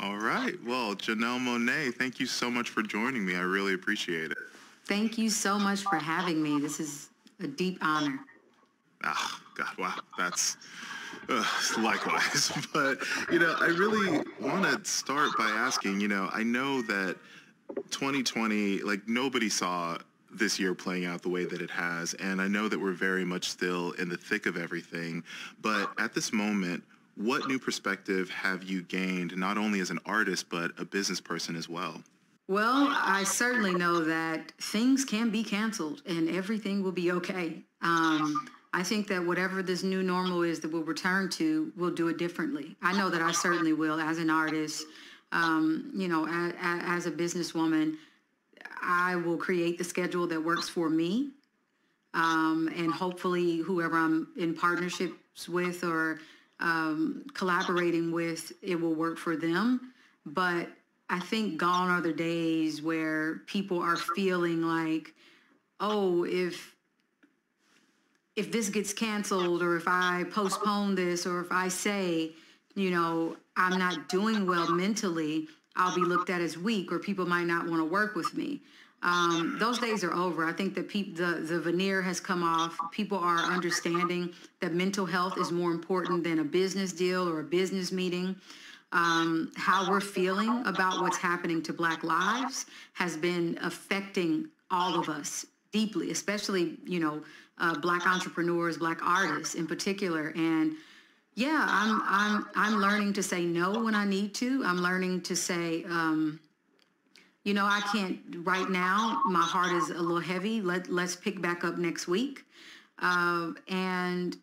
All right. Well, Janelle Monáe, thank you so much for joining me. I really appreciate it. Thank you so much for having me. This is a deep honor. Ah, God, wow. That's likewise. But, I really want to start by asking, I know that 2020, like nobody saw this year playing out the way that it has. And I know that we're very much still in the thick of everything. But at this moment, what new perspective have you gained, not only as an artist, but a business person as well? Well, I certainly know that things can be canceled and everything will be okay. I think that whatever this new normal is that we'll return to, we'll do it differently. I know that I certainly will as an artist, as a businesswoman. I will create the schedule that works for me. And hopefully whoever I'm in partnerships with or collaborating with, it will work for them. But I think gone are the days where people are feeling like, oh, if this gets canceled, or if I postpone this, or if I say, I'm not doing well mentally, I'll be looked at as weak, or people might not want to work with me. Those days are over. I think that the veneer has come off. People are understanding that mental health is more important than a business deal or a business meeting. How we're feeling about what's happening to Black lives has been affecting all of us deeply, especially, Black entrepreneurs, Black artists in particular. And yeah, I'm learning to say no when I need to. I'm learning to say, I can't right now. My heart is a little heavy. Let's pick back up next week. And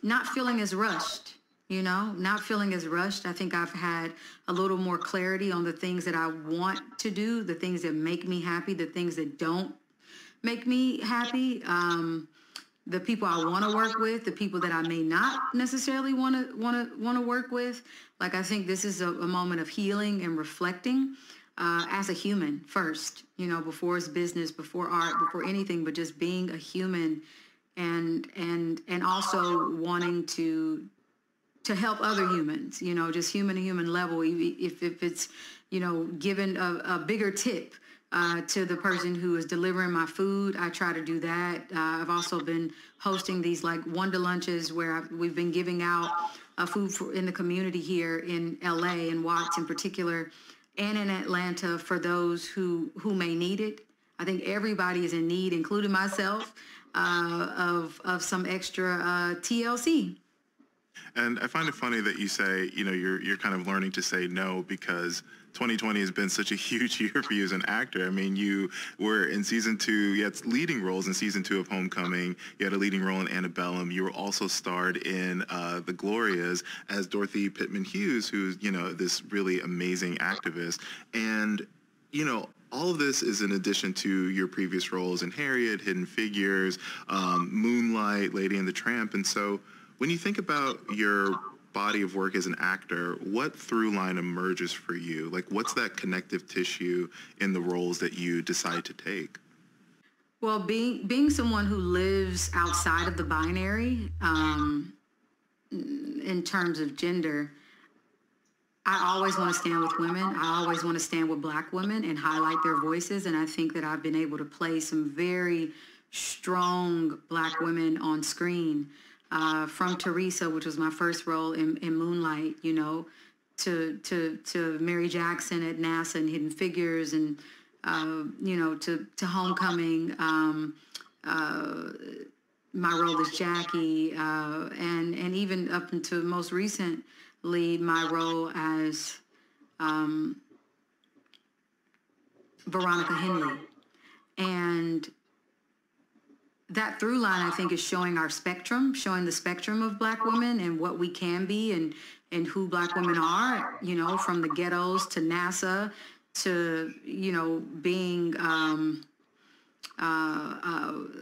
not feeling as rushed. Not feeling as rushed. I think I've had a little more clarity on the things that I want to do, the things that make me happy, the things that don't make me happy, the people I want to work with, the people that I may not necessarily want to work with. Like, I think this is a moment of healing and reflecting as a human first, before it's business, before art, before anything, but just being a human and also wanting to help other humans, just human to human level. If it's, given a bigger tip to the person who is delivering my food, I try to do that. I've also been hosting these like Wonder Lunches where we've been giving out food in the community here in LA and Watts in particular, and in Atlanta for those who may need it. I think everybody is in need, including myself, of some extra TLC. And I find it funny that you say, you're kind of learning to say no, because 2020 has been such a huge year for you as an actor. I mean, you were in season 2, you had leading roles in season 2 of Homecoming. You had a leading role in Antebellum. You were also starred in The Glorias as Dorothy Pittman Hughes, who's, this really amazing activist. And, all of this is in addition to your previous roles in Harriet, Hidden Figures, Moonlight, Lady and the Tramp. And so when you think about your body of work as an actor, what through line emerges for you? Like, what's that connective tissue in the roles that you decide to take? Well, being someone who lives outside of the binary, in terms of gender, I always want to stand with women. I always want to stand with Black women and highlight their voices. And I think that I've been able to play some very strong Black women on screen. From Teresa, which was my first role in Moonlight, to Mary Jackson at NASA and Hidden Figures, and to Homecoming, my role as Jackie, and even up until most recently my role as Veronica Henley. And that through line, I think, is showing the spectrum of Black women and what we can be and who Black women are, from the ghettos to NASA to, being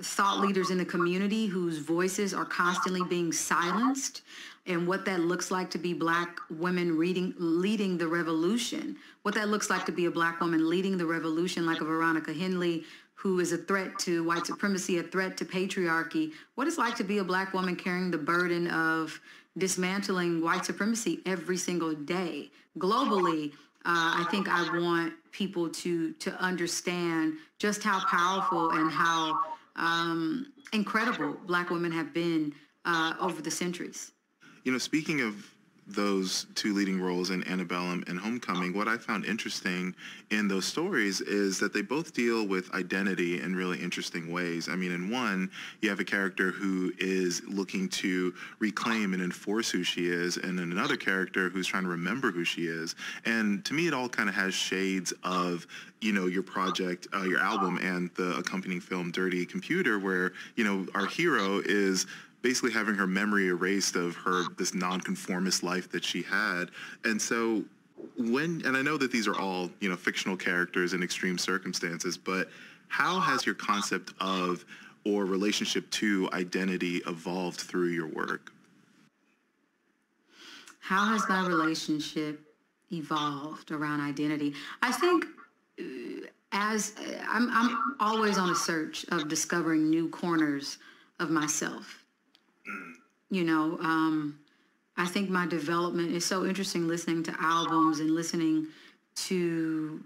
thought leaders in the community whose voices are constantly being silenced, and what that looks like to be Black women leading the revolution, what that looks like to be a Black woman leading the revolution, like a Veronica Henley, who is a threat to white supremacy, a threat to patriarchy, what it's like to be a Black woman carrying the burden of dismantling white supremacy every single day. Globally, I think I want people to understand just how powerful and how incredible Black women have been over the centuries. You know, speaking of those two leading roles in Antebellum and Homecoming, what I found interesting in those stories is that they both deal with identity in really interesting ways. I mean, in one, you have a character who is looking to reclaim and enforce who she is, and in another character who's trying to remember who she is. And to me, it all kind of has shades of, you know, your project, your album, and the accompanying film Dirty Computer, where, you know, our hero is basically having her memory erased of this nonconformist life that she had. And so and I know that these are all, you know, fictional characters in extreme circumstances, but how has your concept of or relationship to identity evolved through your work? How has my relationship evolved around identity? I think as I'm always on a search of discovering new corners of myself. You know, I think my development is so interesting, listening to albums and listening to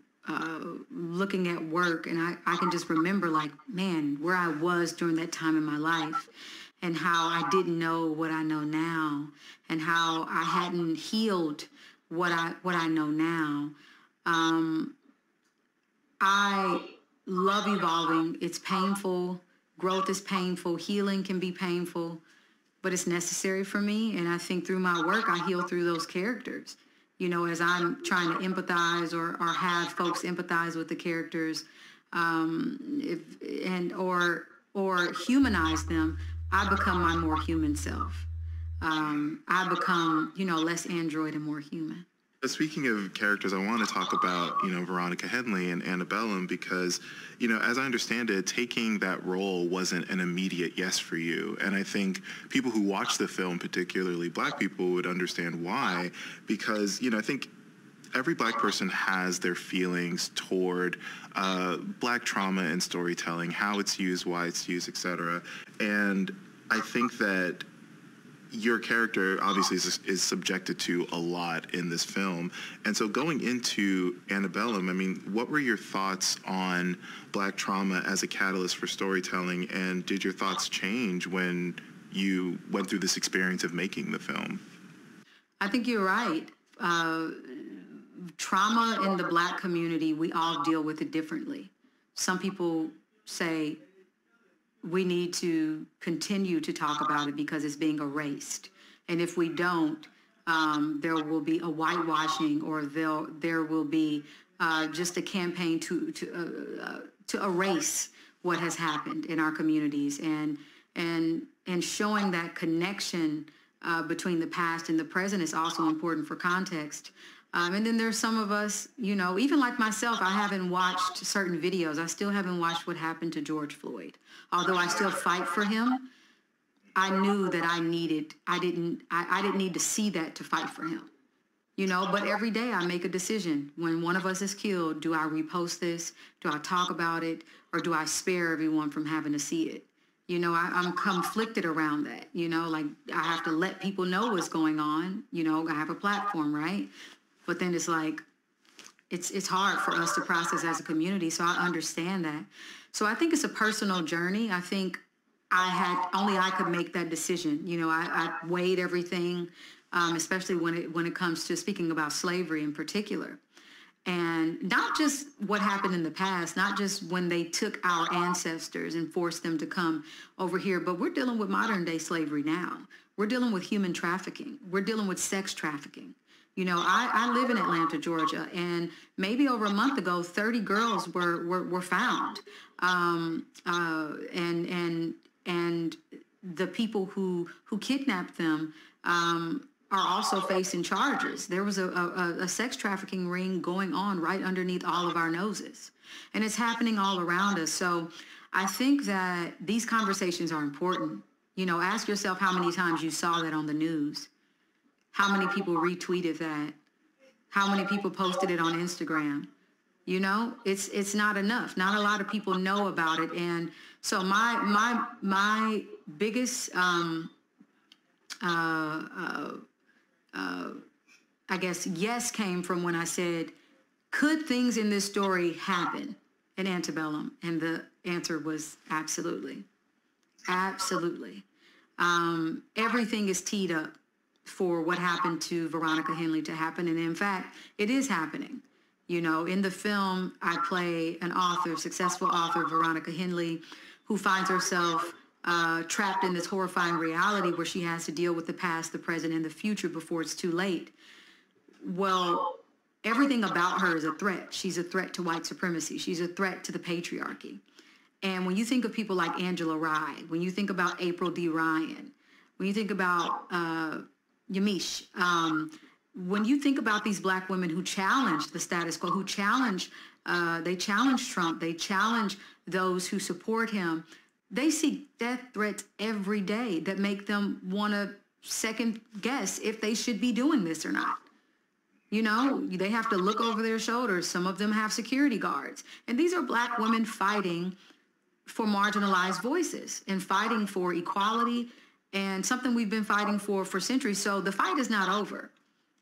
looking at work. And I can just remember, like, man, where I was during that time in my life and how I didn't know what I know now and how I hadn't healed what I know now. I love evolving. It's painful. Growth is painful. Healing can be painful, but it's necessary for me. And I think through my work, I heal through those characters. You know, as I'm trying to empathize or have folks empathize with the characters, or humanize them, I become my more human self. I become, you know, less android and more human. Speaking of characters, I want to talk about, you know, Veronica Henley and Antebellum because, you know, as I understand it, taking that role wasn't an immediate yes for you. And I think people who watch the film, particularly Black people, would understand why, because, you know, I think every Black person has their feelings toward Black trauma and storytelling, how it's used, why it's used, etc. And I think that your character obviously is subjected to a lot in this film. And so going into Antebellum, I mean, what were your thoughts on Black trauma as a catalyst for storytelling? And did your thoughts change when you went through this experience of making the film? I think you're right. Trauma in the Black community, we all deal with it differently. Some people say, we need to continue to talk about it because it's being erased. And if we don't, there will be a whitewashing, or there will be just a campaign to erase what has happened in our communities, and showing that connection between the past and the present is also important for context. And then there's some of us, you know, even like myself, I haven't watched certain videos. I still haven't watched what happened to George Floyd. Although I still fight for him, I knew that I didn't need to see that to fight for him. You know, but every day I make a decision. When one of us is killed, do I repost this? Do I talk about it? Or do I spare everyone from having to see it? You know, I'm conflicted around that. You know, like, I have to let people know what's going on. You know, I have a platform, right? But then it's like, it's hard for us to process as a community, so I understand that. So I think it's a personal journey. I think only I could make that decision. You know, I weighed everything, especially when it comes to speaking about slavery in particular. And not just what happened in the past, not just when they took our ancestors and forced them to come over here, but we're dealing with modern day slavery now. We're dealing with human trafficking. We're dealing with sex trafficking. You know, I live in Atlanta, Georgia, and maybe over a month ago, 30 girls were found, and the people who kidnapped them are also facing charges. There was a sex trafficking ring going on right underneath all of our noses, and it's happening all around us. So I think that these conversations are important. You know, ask yourself how many times you saw that on the news. How many people retweeted that? How many people posted it on Instagram? It's not enough. Not a lot of people know about it. And so my biggest uh, I guess yes came from when I said, could things in this story happen in Antebellum? And the answer was absolutely. Absolutely. Everything is teed up for what happened to Veronica Henley to happen. And in fact, it is happening. In the film, I play an author, successful author, Veronica Henley, who finds herself trapped in this horrifying reality where she has to deal with the past, the present, and the future before it's too late. Well, everything about her is a threat. She's a threat to white supremacy. She's a threat to the patriarchy. And when you think of people like Angela Rye, when you think about April D. Ryan, when you think about Yamiche, when you think about these Black women who challenge the status quo, who they challenge Trump, they challenge those who support him, they see death threats every day that make them want to second guess if they should be doing this or not. They have to look over their shoulders. Some of them have security guards. And these are Black women fighting for marginalized voices and fighting for equality, and something we've been fighting for centuries. So the fight is not over.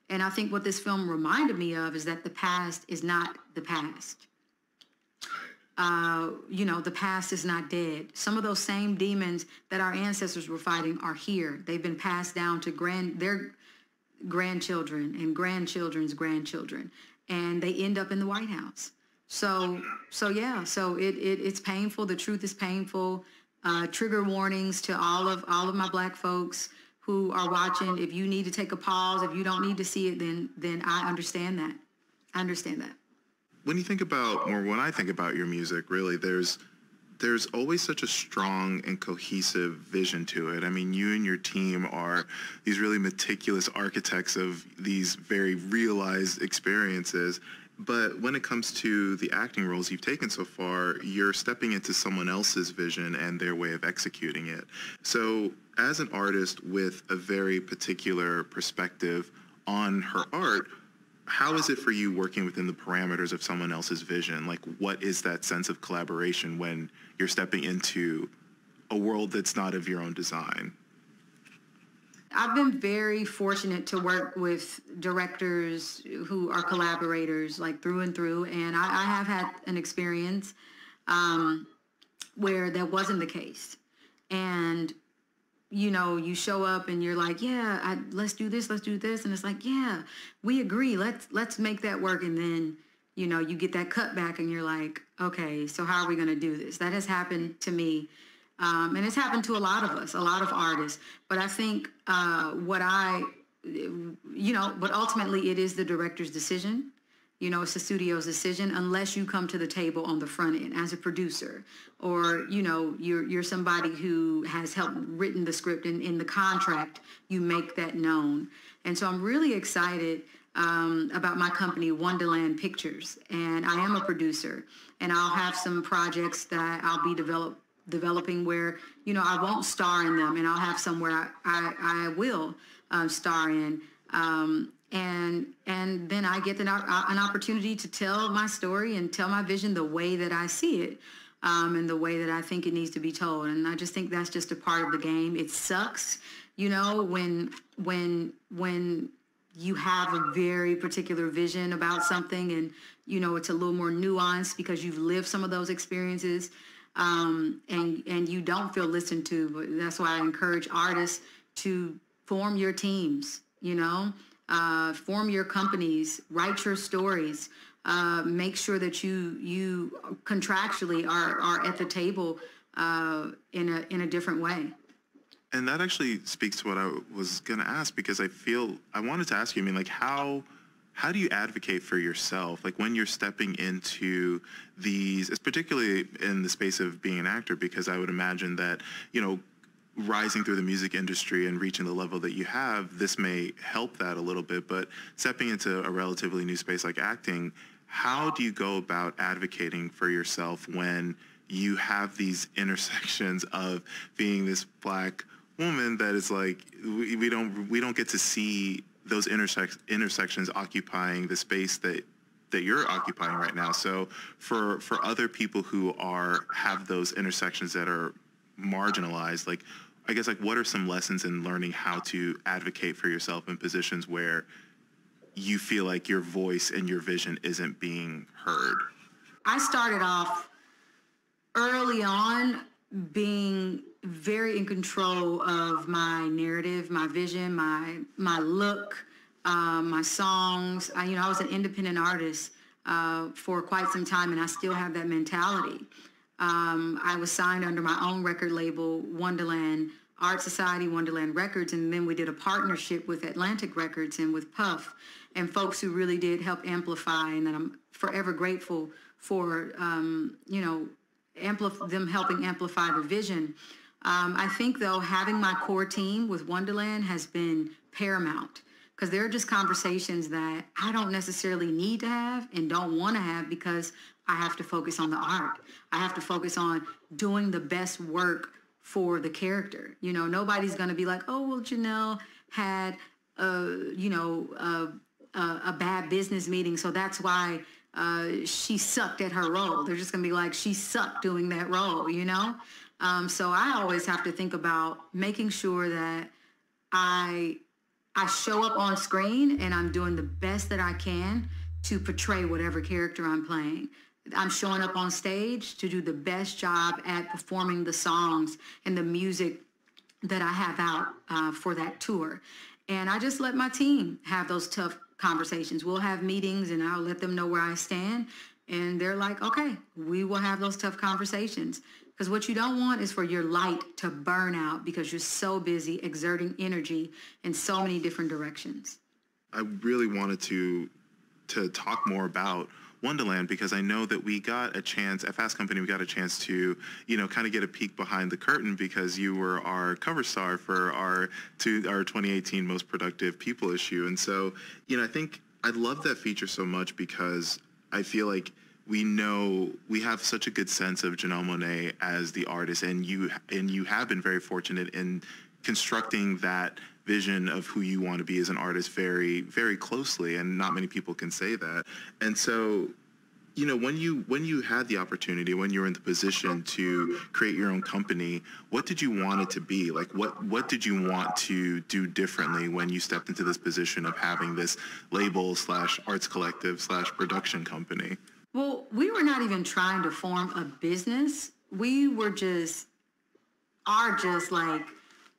And I think what this film reminded me of is that the past is not the past. The past is not dead. Some of those same demons that our ancestors were fighting are here. They've been passed down to their grandchildren and grandchildren's grandchildren, and they end up in the White House. So it's painful. The truth is painful. Trigger warnings to all of my Black folks who are watching. If you need to take a pause, if you don't need to see it, then I understand that. I understand that. When you think about, or when I think about your music, really, there's always such a strong and cohesive vision to it. I mean, you and your team are these really meticulous architects of these very realized experiences. But when it comes to the acting roles you've taken so far, you're stepping into someone else's vision and their way of executing it. So as an artist with a very particular perspective on her art, how is it for you working within the parameters of someone else's vision? Like, what is that sense of collaboration when you're stepping into a world that's not of your own design? I've been very fortunate to work with directors who are collaborators, like through and through. And I have had an experience where that wasn't the case. And you show up and you're like, yeah, let's do this. And it's like, yeah, we agree. Let's make that work. And then, you get that cutback and you're like, okay, so how are we going to do this? That has happened to me. And it's happened to a lot of us, a lot of artists. But I think but ultimately it is the director's decision. It's the studio's decision, unless you come to the table on the front end as a producer, or, you're somebody who has helped written the script, and in the contract, you make that known. And so I'm really excited about my company, Wonderland Pictures, and I am a producer, and I'll have some projects that I'll be developing where, I won't star in them, and I'll have some where I will star in. And then I get an opportunity to tell my story and tell my vision the way that I see it, and the way that I think it needs to be told. And I just think that's just a part of the game. It sucks, when you have a very particular vision about something, and, it's a little more nuanced because you've lived some of those experiences, and you don't feel listened to. But that's why I encourage artists to form your teams, form your companies, write your stories, make sure that you contractually are at the table in a different way. And that actually speaks to what I was going to ask, because I wanted to ask you, how do you advocate for yourself? Like, when you're stepping into these, particularly in the space of being an actor, because I would imagine that, rising through the music industry and reaching the level that you have, this may help that a little bit. But stepping into a relatively new space like acting, how do you go about advocating for yourself when you have these intersections of being this Black woman that is like, we don't get to see those intersections occupying the space that that you're occupying right now. So for other people who have those intersections that are marginalized, like, I guess, like, what are some lessons in learning how to advocate for yourself in positions where you feel like your voice and your vision isn't being heard? I started off early on being very in control of my narrative, my vision, my look, my songs. I was an independent artist for quite some time, and I still have that mentality. I was signed under my own record label, Wonderland Art Society, Wonderland Records, and then we did a partnership with Atlantic Records and with Puff, and folks who really did help amplify, and that I'm forever grateful for, them helping amplify the vision. I think, though, having my core team with Wonderland has been paramount, because there are just conversations that I don't necessarily need to have and don't want to have, because I have to focus on the art. I have to focus on doing the best work for the character. Nobody's going to be like, oh, well, Janelle had, a bad business meeting, so that's why she sucked at her role. They're just going to be like, she sucked doing that role, So I always have to think about making sure that I show up on screen and I'm doing the best that I can to portray whatever character I'm playing. I'm showing up on stage to do the best job at performing the songs and the music that I have out for that tour. And I just let my team have those tough conversations. We'll have meetings and I'll let them know where I stand. And they're like, okay, we will have those tough conversations. Because what you don't want is for your light to burn out because you're so busy exerting energy in so many different directions. I really wanted to talk more about Wonderland, because I know that we got a chance at Fast Company. We got a chance to, kind of get a peek behind the curtain, because you were our cover star for our 2018 Most Productive People issue. And so, I think I love that feature so much, because I feel like we have such a good sense of Janelle Monáe as the artist, and you have been very fortunate in constructing that vision of who you want to be as an artist very, very closely, and not many people can say that. And so, when you had the opportunity, when you were in the position to create your own company, what did you want it to be? Like, what did you want to do differently when you stepped into this position of having this label / arts collective / production company? Well, we were not even trying to form a business. We were are just like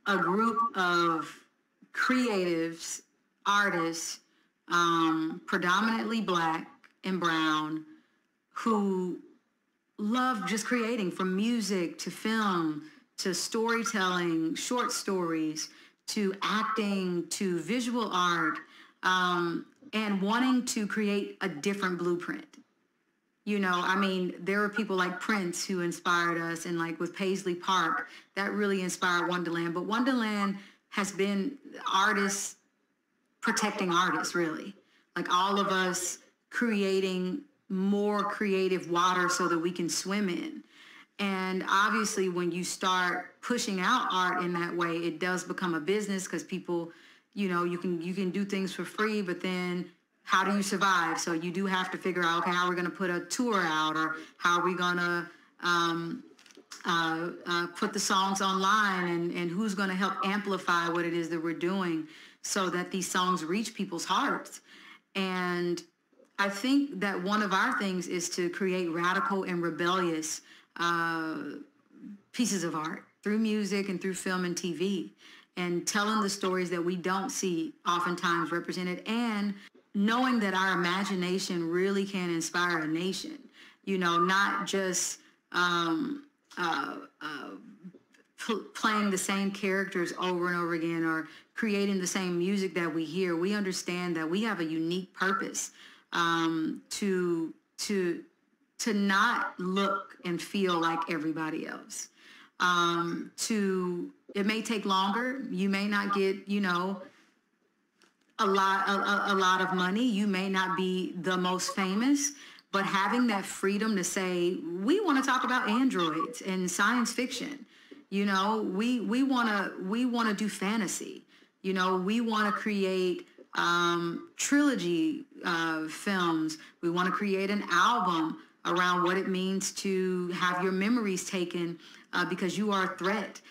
a group of creatives, artists, predominantly Black and brown, who love just creating, from music to film to storytelling, short stories, to acting, to visual art, and wanting to create a different blueprint. There were people like Prince who inspired us, and like with Paisley Park, that really inspired Wonderland. But Wonderland has been artists protecting artists, really. Like all of us creating more creative water so that we can swim in. And obviously when you start pushing out art in that way, it does become a business, because people, you can do things for free, but then how do you survive? So you do have to figure out, okay, how are we going to put a tour out, or how are we going to put the songs online, and who's going to help amplify what it is that we're doing so that these songs reach people's hearts. And I think that one of our things is to create radical and rebellious pieces of art through music and through film and TV, and telling the stories that we don't see oftentimes represented, and knowing that our imagination really can inspire a nation, not just playing the same characters over and over again, or creating the same music that we hear. We understand that we have a unique purpose to not look and feel like everybody else. It may take longer. You may not get, a lot of money. You may not be the most famous, but having that freedom to say, we want to talk about androids and science fiction. We want to do fantasy. We want to create trilogy films. We want to create an album around what it means to have your memories taken because you are a threat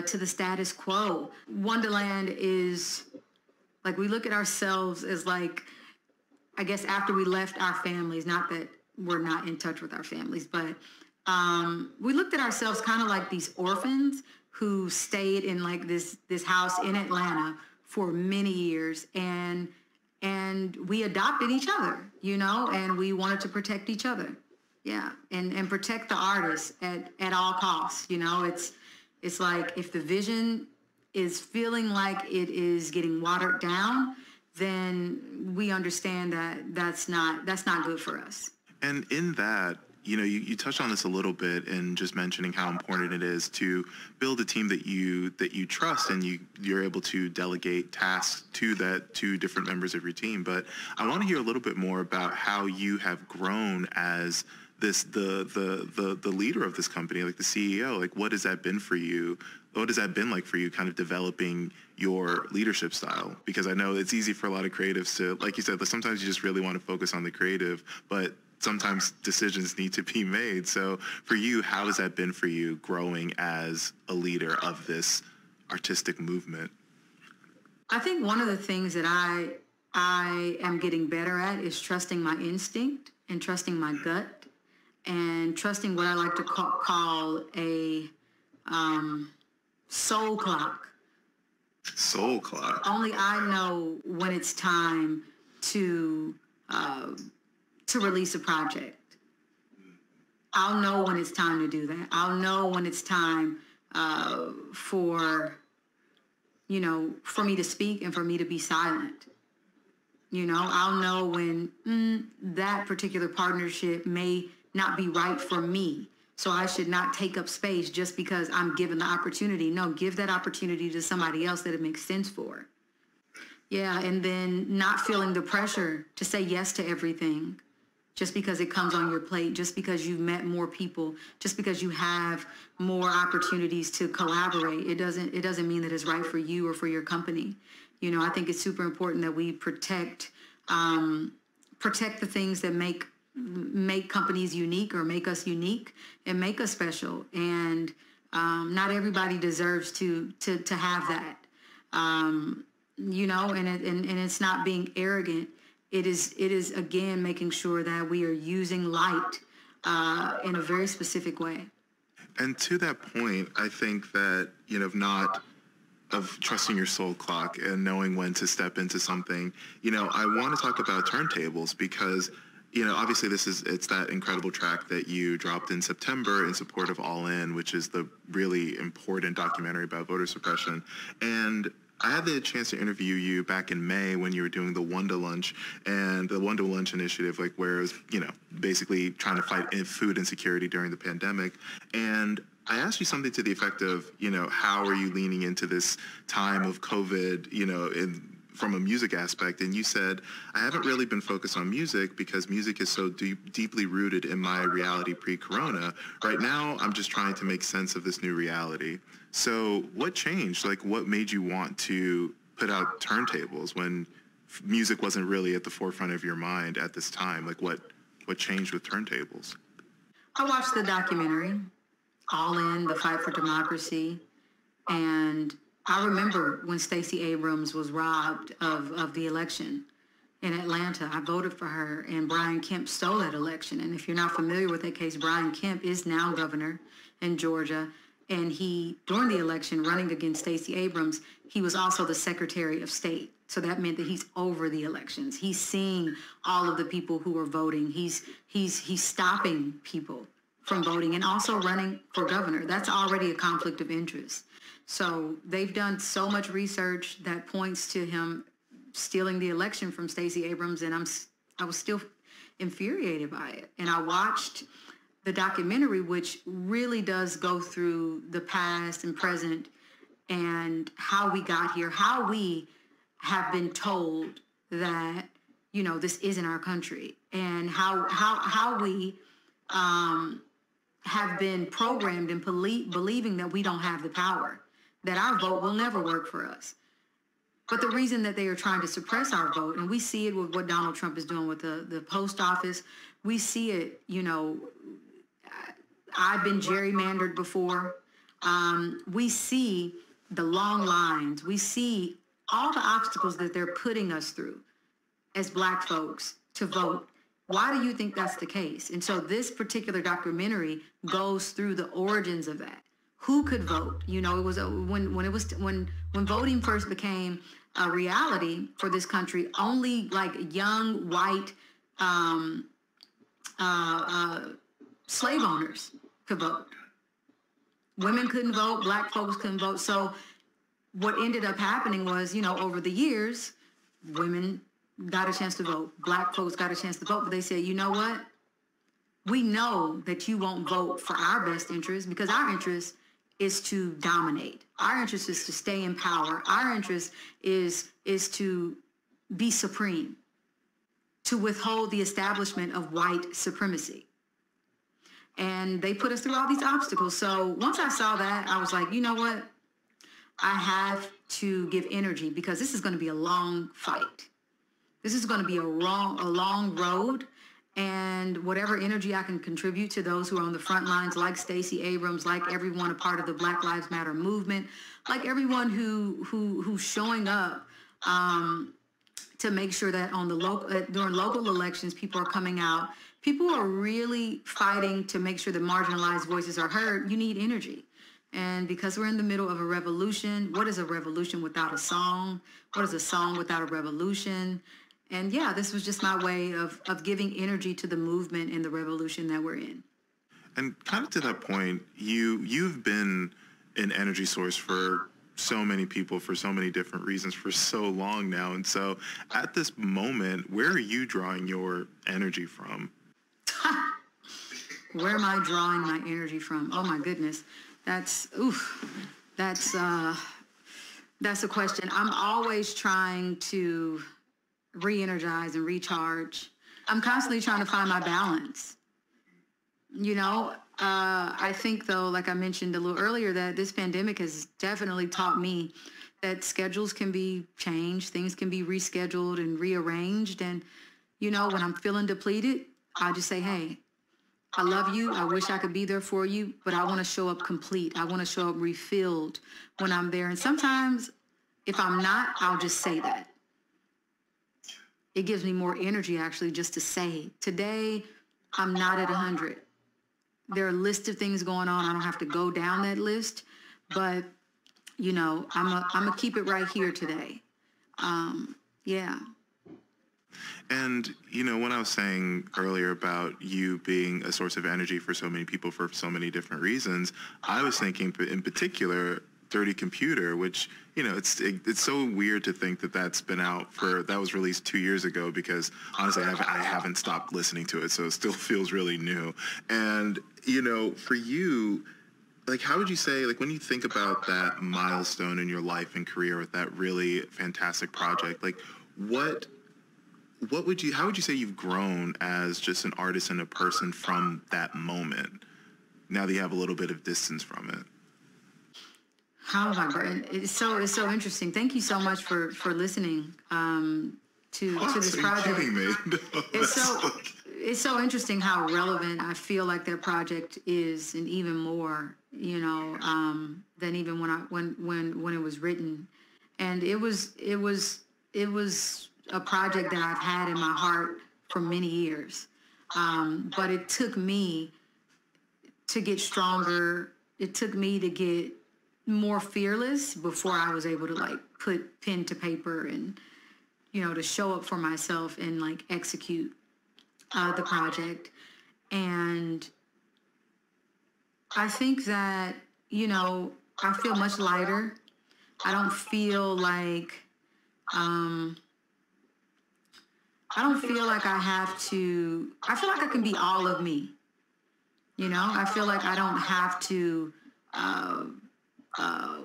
to the status quo. Wonderland is like, we look at ourselves as like, I guess after we left our families, not that we're not in touch with our families, but we looked at ourselves kind of like these orphans who stayed in like this house in Atlanta for many years, and we adopted each other, you know, and we wanted to protect each other. Yeah, and protect the artists at all costs. You know, it's like if the vision is feeling like it is getting watered down, then we understand that that's not good for us. And in that, you know, you touched on this a little bit in just mentioning how important it is to build a team that you trust, and you're able to delegate tasks to different members of your team. But I want to hear a little bit more about how you have grown as the leader of this company, like the CEO. Like, what has that been for you? What has that been like for you, kind of developing your leadership style? Because I know it's easy for a lot of creatives to, like you said, sometimes you just really want to focus on the creative, but sometimes decisions need to be made. So for you, how has that been for you growing as a leader of this artistic movement? I think one of the things that I am getting better at is trusting my instinct and trusting my gut and trusting what I like to call a soul clock. Soul clock. Only I know when it's time to release a project. I'll know when it's time to do that. I'll know when it's time for me to speak and for me to be silent. You know, I'll know when that particular partnership may not be right for me. So I should not take up space just because I'm given the opportunity. No, give that opportunity to somebody else that it makes sense for. Yeah, and then not feeling the pressure to say yes to everything just because it comes on your plate, just because you've met more people, just because you have more opportunities to collaborate. It doesn't mean that it's right for you or for your company. You know, I think it's super important that we protect the things that make companies unique or make us unique and make us special. And not everybody deserves to have that. You know, and it's not being arrogant. It is again making sure that we are using light in a very specific way. And to that point, I think that, you know, of trusting your soul clock and knowing when to step into something, you know, I want to talk about Turntables because, you know, obviously it's that incredible track that you dropped in September in support of All In, which is the really important documentary about voter suppression. And I had the chance to interview you back in May when you were doing the Wonder Lunch and the Wonder Lunch initiative, like where it was, you know, basically trying to fight food insecurity during the pandemic. And I asked you something to the effect of, you know, how are you leaning into this time of COVID, you know, from a music aspect? And you said, I haven't really been focused on music because music is so deeply rooted in my reality pre-corona. Right now, I'm just trying to make sense of this new reality. So what changed? Like, what made you want to put out Turntables when music wasn't really at the forefront of your mind at this time? Like, what changed with Turntables? I watched the documentary, All In, The Fight for Democracy, and I remember when Stacey Abrams was robbed of the election in Atlanta. I voted for her, and Brian Kemp stole that election. And if you're not familiar with that case, Brian Kemp is now governor in Georgia. And he, during the election, running against Stacey Abrams, he was also the Secretary of State. So that meant that he's over the elections. He's seeing all of the people who are voting. He's stopping people from voting and also running for governor. That's already a conflict of interest. So they've done so much research that points to him stealing the election from Stacey Abrams, and I was still infuriated by it. And I watched the documentary, which really does go through the past and present and how we got here, how we have been told that, you know, this isn't our country, and how we have been programmed in believing that we don't have the power, that our vote will never work for us. But the reason that they are trying to suppress our vote, and we see it with what Donald Trump is doing with the post office, we see it, I've been gerrymandered before. We see the long lines. We see all the obstacles that they're putting us through as Black folks to vote. Why do you think that's the case? And so this particular documentary goes through the origins of that. Who could vote? It was when voting first became a reality for this country. Only like young white slave owners could vote. Women couldn't vote. Black folks couldn't vote. So what ended up happening was, over the years, women got a chance to vote. Black folks got a chance to vote, but they said, you know what? We know that you won't vote for our best interest because our interest is to dominate. Our interest is to stay in power. Our interest is to be supreme, to withhold the establishment of white supremacy. And they put us through all these obstacles. So once I saw that, I was like, you know what? I have to give energy because this is going to be a long fight. This is going to be a long road. And whatever energy I can contribute to those who are on the front lines, like Stacey Abrams, like everyone a part of the Black Lives Matter movement, like everyone who's showing up to make sure that on the during local elections, people are coming out. People are really fighting to make sure that marginalized voices are heard. You need energy. And because we're in the middle of a revolution, what is a revolution without a song? What is a song without a revolution? And yeah, this was just my way of giving energy to the movement and the revolution that we're in. And kind of to that point, you've been an energy source for so many people for so many different reasons for so long now. And so at this moment, where are you drawing your energy from? Where am I drawing my energy from? Oh my goodness. That's a question. I'm always trying to re-energize and recharge. I'm constantly trying to find my balance. I think though, like I mentioned a little earlier, that this pandemic has definitely taught me that schedules can be changed, things can be rescheduled and rearranged. And, when I'm feeling depleted, I just say, hey, I love you. I wish I could be there for you, but I want to show up complete. I want to show up refilled when I'm there. And sometimes if I'm not, I'll just say that. It gives me more energy actually just to say, today I'm not at 100. There are a list of things going on. I don't have to go down that list, but I'm gonna keep it right here today. Yeah. And, when I was saying earlier about you being a source of energy for so many people for so many different reasons, I was thinking in particular, Dirty Computer, which, it's so weird to think that that was released 2 years ago because honestly, I haven't stopped listening to it. So it still feels really new. And, for you, like, how would you say, like, when you think about that milestone in your life and career with that really fantastic project, like, how would you say you've grown as just an artist and a person from that moment, now that you have a little bit of distance from it? How have I grown? It's so interesting. Thank you so much for listening to this project. It's so interesting how relevant I feel like that project is, and even more, than even when it was written. And it was a project that I've had in my heart for many years. But it took me to get stronger. It took me to get more fearless before I was able to put pen to paper and, to show up for myself and execute the project. And I think that, I feel much lighter. I don't feel like, I feel like I can be all of me. I feel like I don't have to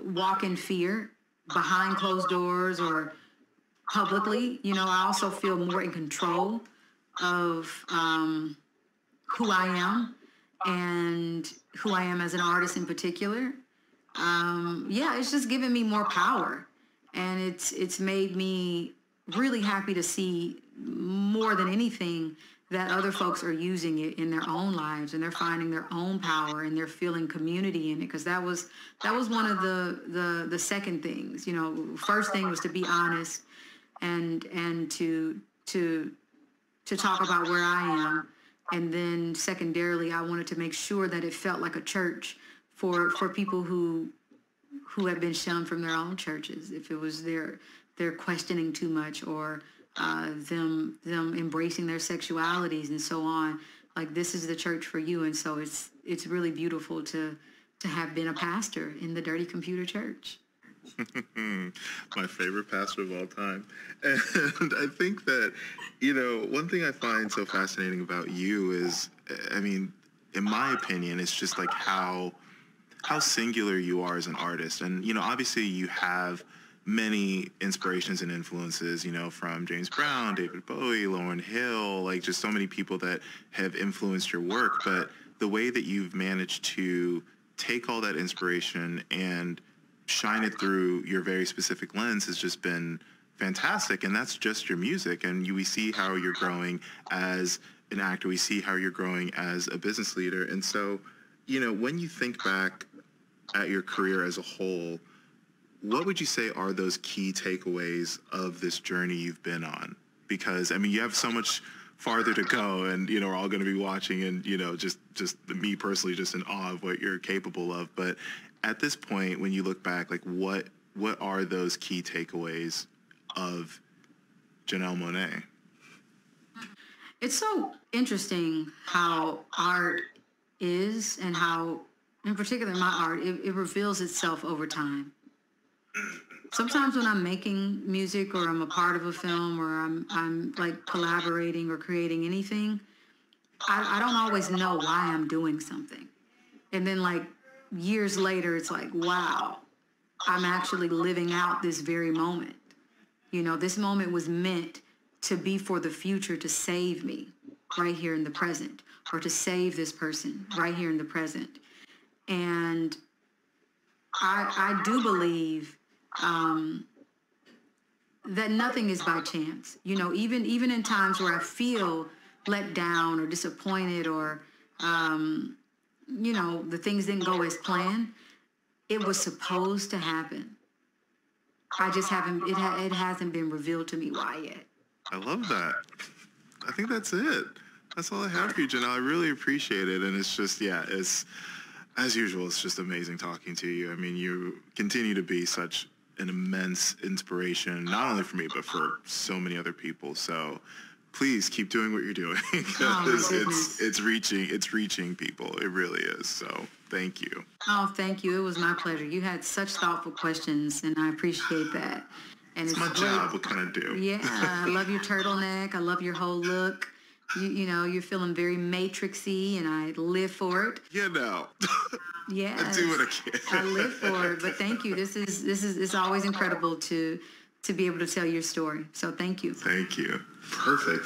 walk in fear behind closed doors or publicly. I also feel more in control of who I am and who I am as an artist in particular. It's just giving me more power. And it's made me really happy to see more than anything that other folks are using it in their own lives and they're finding their own power and they're feeling community in it. Because that was one of the second things. You know, first thing was to be honest and to talk about where I am. And then secondarily, I wanted to make sure that it felt like a church for people who have been shunned from their own churches. If it was they're questioning too much or them embracing their sexualities and so on, like this is the church for you. And so it's really beautiful to have been a pastor in the Dirty Computer Church. My favorite pastor of all time. And I think that, you know, one thing I find so fascinating about you is, I mean, in my opinion, it's just like how singular you are as an artist. And, you know, obviously you have many inspirations and influences, you know, from James Brown, David Bowie, Lauryn Hill, like just so many people that have influenced your work. But the way that you've managed to take all that inspiration and shine it through your very specific lens has just been fantastic. And that's just your music. And we see how you're growing as an actor. We see how you're growing as a business leader. And so, you know, when you think back at your career as a whole, what would you say are those key takeaways of this journey you've been on? Because, I mean, you have so much farther to go, and, you know, we're all going to be watching and, you know, just me personally, just in awe of what you're capable of. But at this point, when you look back, like what are those key takeaways of Janelle Monáe? It's so interesting how art is and how, in particular, my art, it reveals itself over time. Sometimes when I'm making music or I'm a part of a film or I'm like collaborating or creating anything, I don't always know why I'm doing something. And then like years later, it's like, wow, I'm actually living out this very moment. You know, this moment was meant to be for the future, to save me right here in the present, or to save this person right here in the present. And I do believe that nothing is by chance. You know, even in times where I feel let down or disappointed or, you know, the things didn't go as planned, it was supposed to happen. I just haven't, it hasn't been revealed to me why yet. I love that. I think that's it. That's all I have for you, Janelle. I really appreciate it. And it's just, yeah, it's, as usual, it's just amazing talking to you. I mean, you continue to be such an immense inspiration, not only for me, but for so many other people. So please keep doing what you're doing, because it's reaching people. It really is. So thank you. Oh, thank you. It was my pleasure. You had such thoughtful questions, and I appreciate that. And it's my job. What can I do? Yeah, I love your turtleneck. I love your whole look. You know, you're feeling very matrixy, and I live for it. You know. Yeah, I do what I can. I live for it. But thank you. This is it's always incredible to be able to tell your story. So thank you. Thank you. Perfect.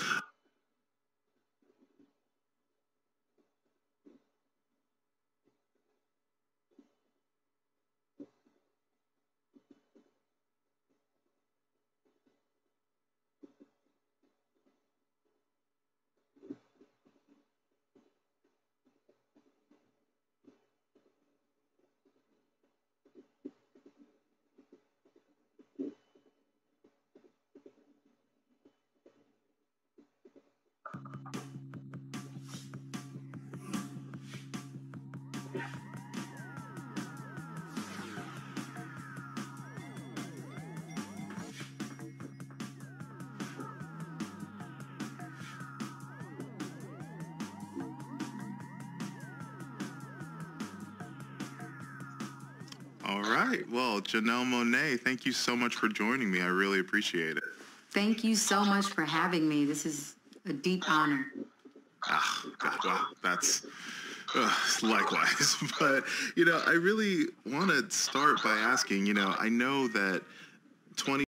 All right. Well, Janelle Monáe, thank you so much for joining me. I really appreciate it. Thank you so much for having me. This is a deep honor. Ah, well, that's likewise. But, you know, I really want to start by asking, you know, I know that 20